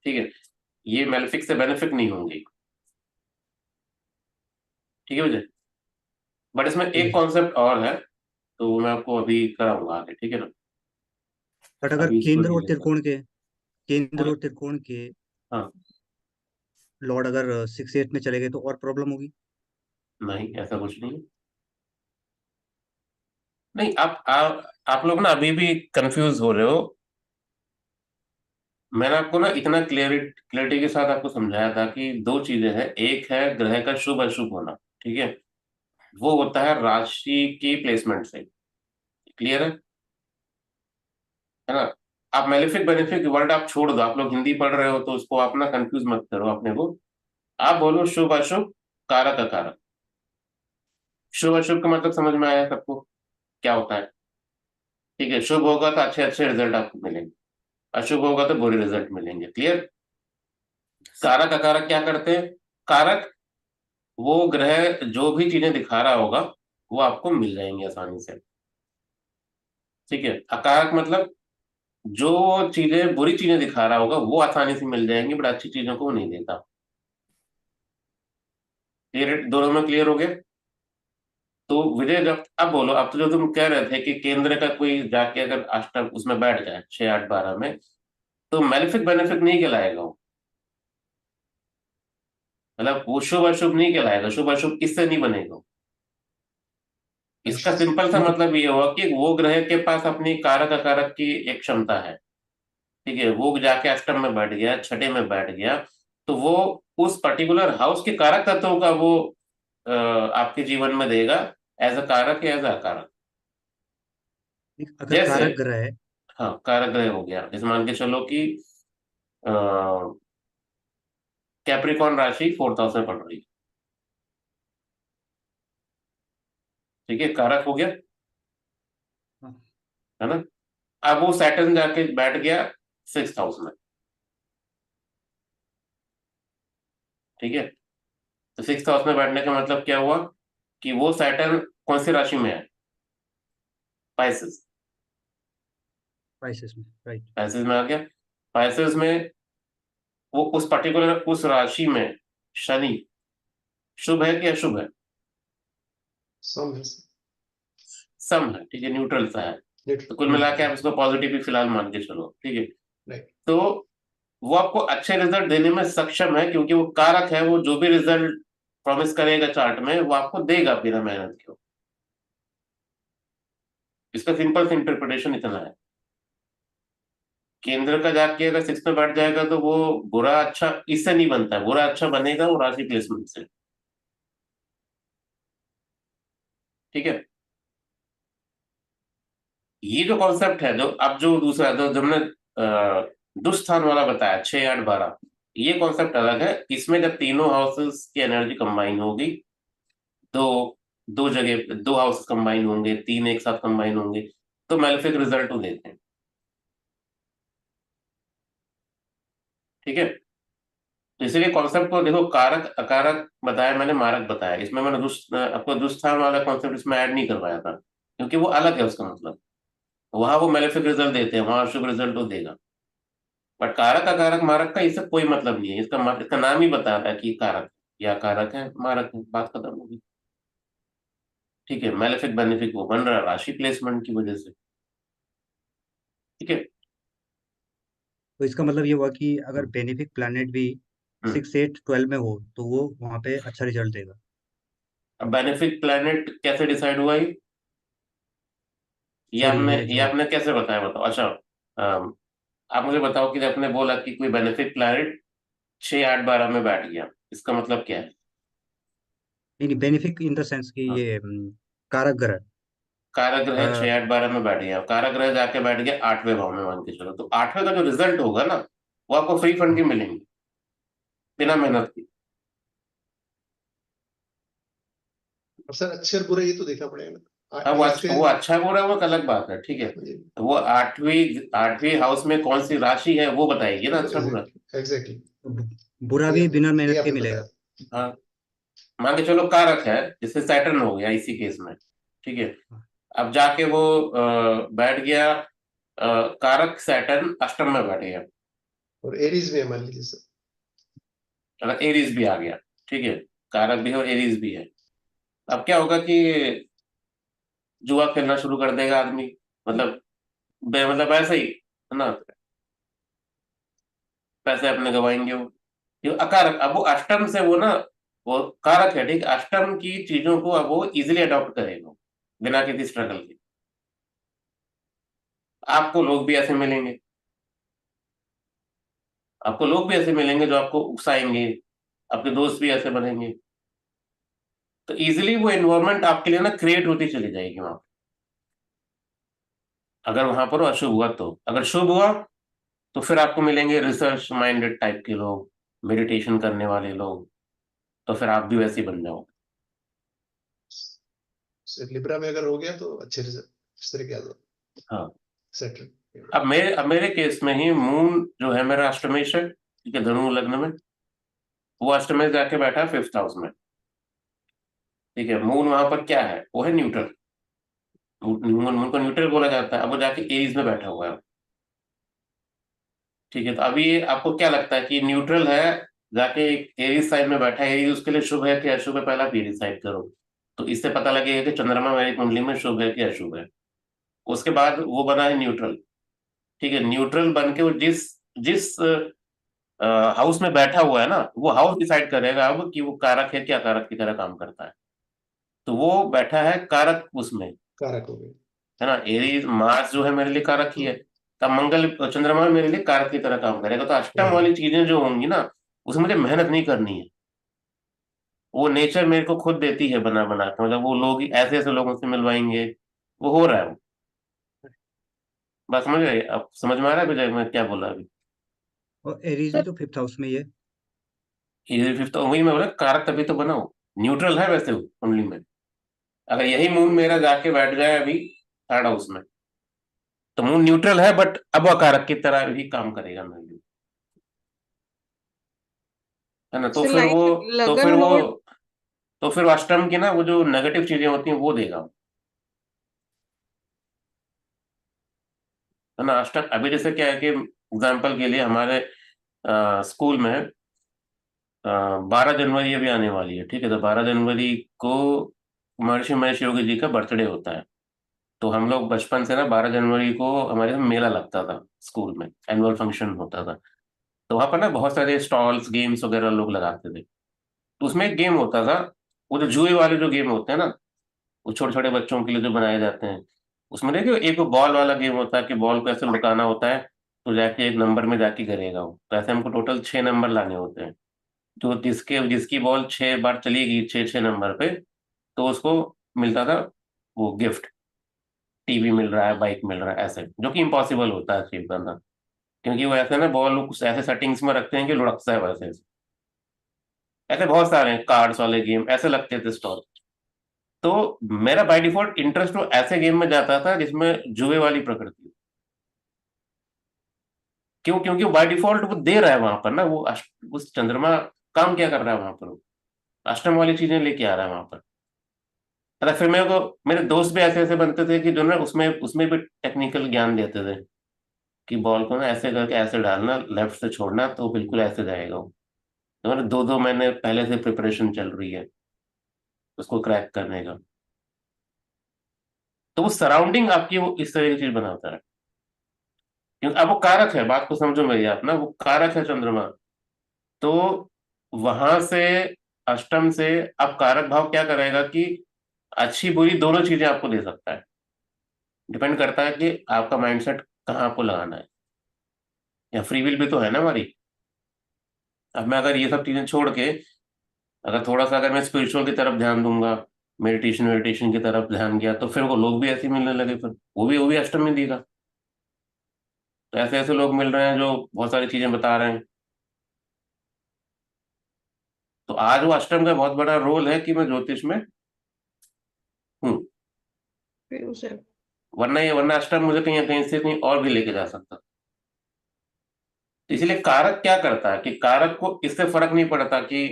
ठीक है, ये मेलेफिक से बेनिफिट नहीं होंगे। ठीक है मुझे, बट इसमें ठीक एक है, कॉन्सेप्ट और है, तो वो मैं आपको अभी कराऊंगा आगे, ठीक है ना। बट अगर अभी इसको ले लेता हूँ। केंद्र बोलो। और त्रिकोण के हाँ। लॉर्ड अगर 6, 8 में चले गए तो और प्रॉब्लम होगी। नहीं, ऐसा कुछ नहीं है। नहीं, आप लोग ना अभी भी कंफ्यूज हो रहे हो। मैंने आपको ना इतना क्लियरिटी के साथ आपको समझाया था कि दो चीजें हैं, एक है ग्रह का शुभ अशुभ होना, ठीक है, वो होता है राशि की प्लेसमेंट से। क्लियर है ना। आप मेलेफिक बेनिफिक वर्ड आप छोड़ दो, आप लोग हिंदी पढ़ रहे हो तो उसको आप ना कंफ्यूज मत करो अपने को। आप बोलो शुभ अशुभ, कारक अकारक। शुभ अशुभ का मतलब समझ में आया सबको, क्या होता है? ठीक है, शुभ होगा तो अच्छे अच्छे रिजल्ट आपको मिलेंगे, अशुभ होगा तो बुरे रिजल्ट मिलेंगे। क्लियर। कारक अकारक क्या करते हैं? कारक वो ग्रह जो भी चीजें दिखा रहा होगा वो आपको मिल जाएंगी आसानी से। ठीक है, अकारक मतलब जो चीजें बुरी चीजें दिखा रहा होगा वो आसानी से मिल जाएंगी, बट अच्छी चीजों को वो नहीं देता। क्लियर, दोनों में क्लियर हो गया। तो विजय, जब अब बोलो, अब तो जो तुम कह रहे थे कि केंद्र का कोई जाके अगर अष्टम उसमें बैठ जाए 6, 8, 12 में, तो मेलेफिक बेनिफिक नहीं कहलाएगा वो। मतलब वो शुभ अशुभ नहीं कहलाएगा, शुभ अशुभ इससे नहीं बनेगा। इसका सिंपल सा नहीं, मतलब ये हुआ कि वो ग्रह के पास अपनी कारक अकारक की एक क्षमता है। ठीक है, वो जाके अष्टम में बैठ गया, छठे में बैठ गया, तो वो उस पर्टिकुलर हाउस के कारक तत्वों का वो आपके जीवन में देगा, एज अ कारक या एज अ अकारक। अगर जैसे, कारक ग्रह है, हाँ, कारक ग्रह हो गया, जैसे मान के चलो कि कैप्रिकॉन राशि 4th हाउस में पड़ रही है। ठीक है, कारक हो गया, हाँ, है ना। अब वो सैटर्न जाके बैठ गया 6th हाउस में। ठीक है, तो 6th हाउस में बैठने का मतलब क्या हुआ कि वो सैटर्न कौन सी राशि में है? पाइसेस। स्पाइसेस में, राइट। पाइसेस में आ गया। पाइसेस में वो उस पर्टिकुलर उस राशि में शनि शुभ है कि अशुभ है? सम है। सम है, ठीक है, न्यूट्रल सा है। तो कुल मिला के आप इसको पॉजिटिव ही फिलहाल मान के चलो, ठीक है। राइट। तो वो आपको अच्छे रिजल्ट देने में सक्षम है, क्योंकि वो कारक है, वो जो भी रिजल्ट प्रॉमिस करेगा चार्ट में वो आपको देगा बिना मेहनत के। इसका सिंपल सा इंटरप्रिटेशन इतना है। केंद्र का जाके अगर 6 में बैठ जाएगा तो वो बुरा अच्छा इससे नहीं बनता है, बुरा अच्छा बनेगा वो राशि प्लेसमेंट से। ठीक है, ये जो कॉन्सेप्ट है, जो अब जो दूसरा जो हमने दुष्स्थान वाला बताया 6, 8, 12, ये कॉन्सेप्ट अलग है। इसमें जब तीनों हाउसेस की एनर्जी कंबाइन होगी तो दो जगह दो हाउस कंबाइन होंगे, तीन एक साथ कंबाइन होंगे, तो मैलेफिक रिजल्ट वो देते हैं। ठीक है, तो इसीलिए कॉन्सेप्ट को देखो, कारक अकारक बताया मैंने, मारक बताया, इसमें मैंने आपको दुष्स्थान वाला कॉन्सेप्ट इसमें ऐड नहीं करवाया था, क्योंकि वो अलग है उसका मतलब। वहां वो मैलेफिक रिजल्ट देते हैं, वहां शुभ रिजल्ट वो देगा। बट कारक अकारक मारक का इससे कोई मतलब नहीं है, इसका नाम ही बताता है कि कारक या कारक है, मारक है, बात खत्म होगी। ठीक है, मैलेफिक बेनिफिक वो बन रहा है राशि प्लेसमेंट की वजह से। ठीक है। तो इसका मतलब ये हुआ कि अगर हम्म, बेनिफिक प्लैनेट भी हम्म। 6 8 12 में हो तो वो वहां पे अच्छा रिजल्ट देगा। अब बेनिफिक प्लैनेट कैसे डिसाइड हुआ सॉरी, ये ये जो आपने कैसे बताया, बताओ। अच्छा, आप मुझे बताओ कि आपने बोला कि कोई बेनिफिक प्लैनेट 6 8 12 में बैठ गया, इसका मतलब क्या है? नहीं, बेनिफिक इन द सेंस कि हाँ, ये कारक ग्रह। कारागृह अ, 6 8 12 में बैठ गया, कारागृह जाके बैठ गया 8वें भाव में, मान के चलो, तो 8वें का जो रिजल्ट होगा ना, वो आपको फ्री फंड की मिलेंगे, बिना मेहनत की। और सर अच्छे और बुरे ये तो देखना पड़ेगा ना अब इसके। वो अच्छा बुरा वो एक अलग बात है, ठीक है। जी, तो वो आठवीं आठवीं हाउस में कौन सी राशि है वो बताएगी ना अच्छा बुरा। एग्जैक्टली। बुरा भी बिना ये मेहनत के आपने मिलेगा। बताया। हाँ, मान के चलो कारक है, जैसे सैटर्न हो गया इसी केस में। ठीक है, अब जाके वो बैठ गया, कारक सैटर्न अष्टम में बैठ गया, और एरीज में है मान लीजिए सर। अगर एरीज भी आ गया, ठीक है, कारक भी है और एरीज भी है। अब क्या होगा कि जुआ खेलना शुरू कर देगा आदमी, मतलब मतलब ऐसे ही है ना, पैसे अपने गवाएंगे वो। ये अकारक, अब वो अष्टम से वो ना, वो कारक है, ठीक है? अष्टम की चीजों को अब वो इजिली अडॉप्ट करेगा बिना किसी स्ट्रगल के। आपको लोग भी ऐसे मिलेंगे, आपको लोग भी ऐसे मिलेंगे जो आपको उकसाएंगे, आपके दोस्त भी ऐसे बनेंगे, तो इजिली वो एनवायरनमेंट आपके लिए ना क्रिएट होती चली जाएगी वहां। अगर वहां पर वो अशुभ हुआ तो, अगर शुभ हुआ तो फिर आपको मिलेंगे रिसर्च माइंडेड टाइप के लोग, मेडिटेशन करने वाले लोग, तो फिर आप भी वैसे ही बन जाओगे। सर लिब्रा में अगर हो गया तो अच्छे रिजल्ट इस तरह के आ जाओ। हाँ, सेटल। अब मेरे केस में ही मून जो है मेरा अष्टमेश है, ठीक है, धनु लग्न में, वो अष्टमेश जाके बैठा है 5th हाउस में। ठीक है, मून वहां पर क्या है, वो है न्यूट्रल। मून मून को न्यूट्रल बोला जाता है, अब वो जाके एरीज में बैठा हुआ है। ठीक है, तो अभी आपको क्या लगता है कि न्यूट्रल है, जाके एरीज साइड में बैठा है, एरीज उसके लिए शुभ है कि अशुभ है, पहला आप एरीज साइड करो, तो इससे पता लगेगा कि चंद्रमा मेरी कुंडली में शुभ है कि अशुभ है। उसके बाद वो बना है न्यूट्रल। ठीक है, न्यूट्रल बन के वो जिस जिस हाउस में बैठा हुआ है ना, वो हाउस डिसाइड करेगा अब कि वो कारक है क्या, कारक की तरह काम करता है। तो वो बैठा है कारक उसमें, कारक हो गए। है ना, एरीज मार्स जो है मेरे लिए कारक ही है, तब मंगल चंद्रमा मेरे लिए कारक की तरह काम करेगा। तो अष्टम वाली चीजें जो होंगी ना, उसमें मुझे मेहनत नहीं करनी है, वो नेचर मेरे को खुद देती है बना बना के, मतलब वो लोग ऐसे ऐसे लोगों से मिलवाएंगे, वो हो रहा है वो। बस समझ गए, अब समझ में आ रहा है विजय मैं क्या बोला अभी? और एरीज भी तो 5th हाउस में ही है। ये फिफ्थ, वही मैं बोला कारक तभी तो बनाओ, न्यूट्रल है वैसे वो कुंडली में। अगर यही मून मेरा जाके बैठ जाए अभी 3rd हाउस में, तो मून न्यूट्रल है बट अब अकारक की तरह भी काम करेगा मेरे लिए, है ना। से लाइक तो लगन फिर वो नोट। तो फिर अष्टम की ना वो जो नेगेटिव चीजें होती हैं वो देगा, है ना। अष्टम अभी जैसे क्या है कि एग्जाम्पल के लिए हमारे स्कूल में 12 जनवरी अभी आने वाली है, ठीक है, तो 12 जनवरी को महर्षि महेश योगी जी का बर्थडे होता है। तो हम लोग बचपन से ना 12 जनवरी को हमारे यहाँ मेला लगता था, स्कूल में एनुअल फंक्शन होता था। तो वहां पर ना बहुत सारे स्टॉल्स गेम्स वगैरह लोग लगाते थे। तो उसमें एक गेम होता था, वो जो जुए वाले जो गेम होते हैं ना, वो छोटे छोटे बच्चों के लिए जो बनाए जाते हैं, उसमें देखिए एक बॉल वाला गेम होता है कि बॉल को ऐसे लुकाना होता है, तो जाके एक नंबर में जाके गिरेगा वो, तो ऐसे हमको टोटल 6 नंबर लाने होते हैं। तो जिसकी बॉल 6 बार चलेगी 6 6 नंबर पे, तो उसको मिलता था वो गिफ्ट, टीवी मिल रहा है, बाइक मिल रहा है, ऐसे, जो कि इम्पॉसिबल होता है अचीव करना, क्योंकि वो ऐसे ना बॉल कुछ ऐसे सेटिंग्स में रखते हैं कि लुढ़कता है वैसे। ऐसे बहुत सारे कार्ड्स वाले गेम ऐसे लगते थे स्टॉल। तो मेरा बाय डिफॉल्ट इंटरेस्ट तो ऐसे गेम में जाता था जिसमें जुए वाली प्रकृति हो। क्यों? क्योंकि बाय डिफॉल्ट वो दे रहा है वहां पर ना, वो उस चंद्रमा काम क्या कर रहा है वहां पर, वो अष्टम वाली चीजें लेके आ रहा है वहां पर। अरे फिर मेरे को मेरे दोस्त भी ऐसे ऐसे बनते थे कि जो ना उसमें उसमें भी टेक्निकल ज्ञान देते थे कि बॉल को ना ऐसे करके ऐसे डालना, लेफ्ट से छोड़ना, तो बिल्कुल ऐसे जाएगा वो। तो मैंने 2-2 महीने पहले से प्रिपरेशन चल रही है उसको क्रैक करने का। तो वो सराउंडिंग आपकी वो इस तरह की चीज बनाता है, क्योंकि अब वो कारक है, बात को समझो मेरी आप ना, वो कारक है चंद्रमा। तो वहां से अष्टम से अब कारक भाव क्या करेगा कि अच्छी बुरी दोनों चीजें आपको दे सकता है। डिपेंड करता है कि आपका माइंडसेट कहाँ आपको लगाना है, या फ्री विल भी तो है ना हमारी। अब मैं अगर ये सब चीजें छोड़ के अगर थोड़ा सा अगर मैं स्पिरिचुअल की तरफ ध्यान दूंगा, मेडिटेशन मेडिटेशन की तरफ ध्यान दिया, तो फिर वो लोग भी ऐसे ही मिलने लगे, फिर वो भी अष्टम में देगा। तो ऐसे ऐसे लोग मिल रहे हैं जो बहुत सारी चीजें बता रहे हैं। तो आज वो अष्टम का बहुत बड़ा रोल है कि मैं ज्योतिष में हूँ। फिर उसे वरना अष्टम मुझे कहीं कहीं से कहीं और भी लेके जा सकता। तो इसलिए कारक क्या करता है कि कारक को इससे फर्क नहीं पड़ता कि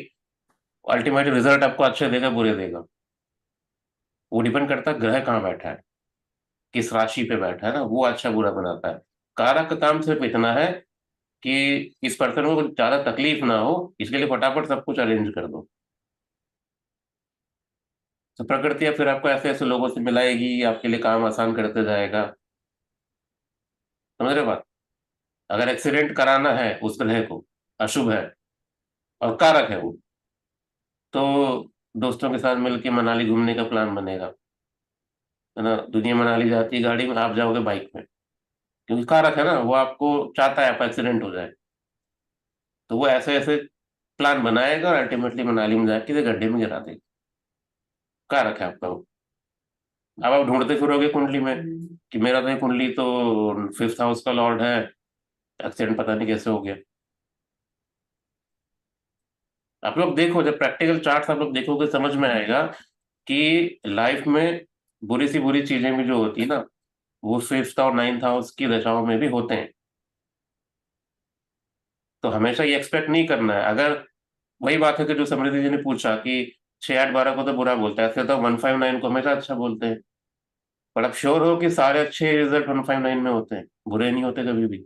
अल्टीमेट रिजल्ट आपको अच्छे देगा बुरे देगा। वो डिपेंड करता है ग्रह कहाँ बैठा है, किस राशि पे बैठा है ना, वो अच्छा बुरा बनाता है। कारक का काम सिर्फ इतना है कि इस पर्सन को कुछ ज्यादा तकलीफ ना हो, इसके लिए फटाफट सब कुछ अरेंज कर दो। तो प्रकृति अब फिर आपको ऐसे ऐसे लोगों से मिलाएगी, आपके लिए काम आसान करते जाएगा। समझ रहे हो बात? अगर एक्सीडेंट कराना है उस ग्रह को, अशुभ है और कारक है वो, तो दोस्तों के साथ मिलके मनाली घूमने का प्लान बनेगा, है ना। दुनिया मनाली जाती है गाड़ी में, आप जाओगे बाइक में, क्योंकि कारक है ना, वो आपको चाहता है आपका एक्सीडेंट हो जाए। तो वो ऐसे ऐसे प्लान बनाएगा और अल्टीमेटली मनाली में जाके किसी गड्ढे में गिरा देगा। कारक है आपका वो। अब आप ढूंढते फिरोगे कुंडली में कि मेरा तो ये कुंडली तो 5th हाउस का लॉर्ड है, एक्सीडेंट पता नहीं कैसे हो गया। आप लोग देखो, जब प्रैक्टिकल चार्ट्स आप लोग देखोगे समझ में आएगा कि लाइफ में बुरी सी बुरी चीजें भी जो होती है ना, वो 5th और 9th हाउस की दशाओं में भी होते हैं। तो हमेशा ये एक्सपेक्ट नहीं करना है। अगर वही बात है कि जो समृद्धि जी ने पूछा कि 6-8-12 को तो बुरा बोलता है, ऐसे तो 159 को हमेशा अच्छा बोलते हैं। पर आप श्योर हो कि सारे अच्छे रिजल्ट 159 में होते हैं, बुरे नहीं होते कभी भी।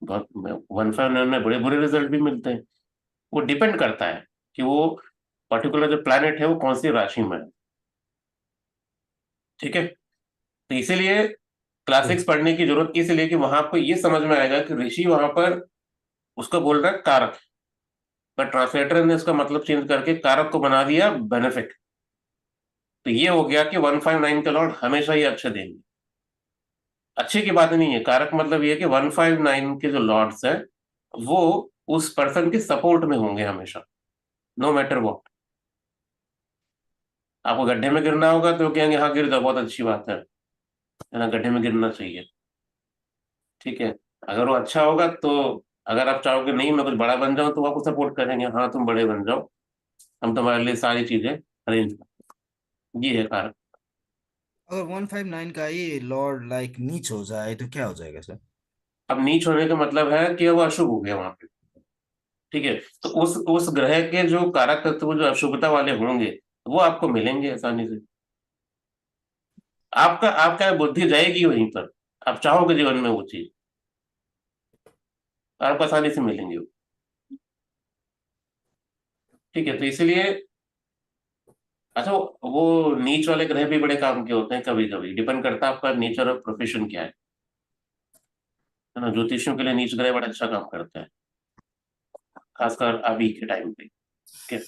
159 में बड़े बुरे रिजल्ट भी मिलते हैं। वो डिपेंड करता है कि वो पर्टिकुलर जो प्लैनेट है वो कौन सी राशि में है। ठीक है। तो इसीलिए क्लासिक्स पढ़ने की जरूरत इसलिए कि वहां आपको ये समझ में आएगा कि ऋषि वहां पर उसको बोल रहा है कारक, पर ट्रांसलेटर ने इसका मतलब चेंज करके कारक को बना दिया बेनिफिट। तो ये हो गया कि 159 के लॉर्ड हमेशा ही अच्छे देंगे। अच्छे की बात नहीं है, कारक मतलब ये है कि 159 के जो लॉर्ड्स हैं वो उस पर्सन के सपोर्ट में होंगे हमेशा, नो मैटर व्हाट। आपको गड्ढे में गिरना होगा तो कहेंगे हाँ गिर जाओ, बहुत अच्छी बात है ना, गड्ढे में गिरना चाहिए। ठीक है। अगर वो अच्छा होगा तो अगर आप चाहोगे नहीं मैं कुछ बड़ा बन जाऊं, तो वो आपको सपोर्ट करेंगे, हाँ तुम बड़े बन जाओ, हम तुम्हारे लिए सारी चीजें अरेंज कर। ये है कारक। अगर 159 का ये लॉर्ड लाइक नीच हो जाए तो क्या हो जाएगा सर? अब नीच होने का मतलब है कि वो अशुभ हो गया वहां पे। ठीक है। तो उस ग्रह के जो कारक तत्व जो अशुभता वाले होंगे वो आपको मिलेंगे आसानी से। आपका बुद्धि जाएगी वहीं पर, आप चाहोगे जीवन में वो चीज, आपको आसानी से मिलेंगे वो। ठीक है। तो इसलिए अच्छा, वो नीच वाले ग्रह भी बड़े काम के होते हैं कभी कभी, डिपेंड करता है आपका नेचर और प्रोफेशन क्या है ना। ज्योतिषियों के लिए नीच ग्रह बड़ा अच्छा काम करता है, खासकर अभी के टाइम पे। ठीक है।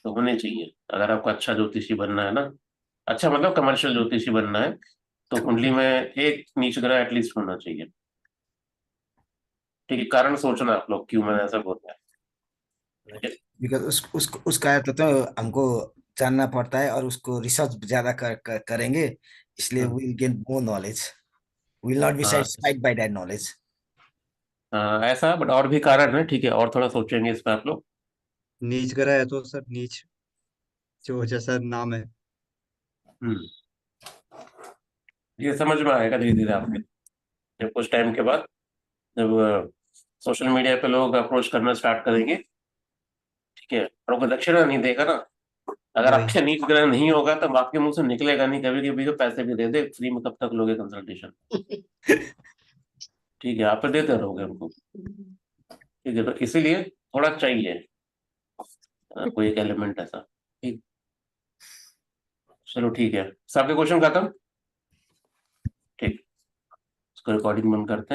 तो होने चाहिए, अगर आपको अच्छा ज्योतिषी बनना है ना, अच्छा मतलब कमर्शियल ज्योतिषी बनना है, तो कुंडली में एक नीच ग्रह एटलीस्ट होना चाहिए। ठीक है। कारण सोचना आप लोग क्यों मैंने ऐसा बोला है। ठीक है? बिकॉज उसका तो हमको जानना पड़ता है और उसको रिसर्च ज्यादा करेंगे, इसलिए हम्म। Will get more knowledge, will not be हाँ सेटिस्फाइड बाय दैट नॉलेज। हाँ ऐसा, बट और भी कारण है। ठीक है, और थोड़ा सोचेंगे इस पर आप लोग। नीच ग्रह है तो सर नीच जो जैसा नाम है। हम्म ये समझ में आएगा धीरे धीरे आपके, जब कुछ टाइम के बाद जब सोशल मीडिया पे लोग अप्रोच करना स्टार्ट करेंगे, ठीक है, और वो दक्षिणा नहीं देगा ना, अगर वही। आपसे नीच ग्रह नहीं होगा तो आपके मुंह से निकलेगा नहीं कभी कभी तो पैसे भी दे दे, फ्री में कब तक लोगे कंसल्टेशन, ठीक है, आप देते रहोगे हमको, ठीक है, तो इसीलिए थोड़ा चाहिए कोई एक एलिमेंट ऐसा, ठीक। चलो ठीक है, सबके क्वेश्चन खत्म, ठीक, इसको रिकॉर्डिंग बंद करते हैं।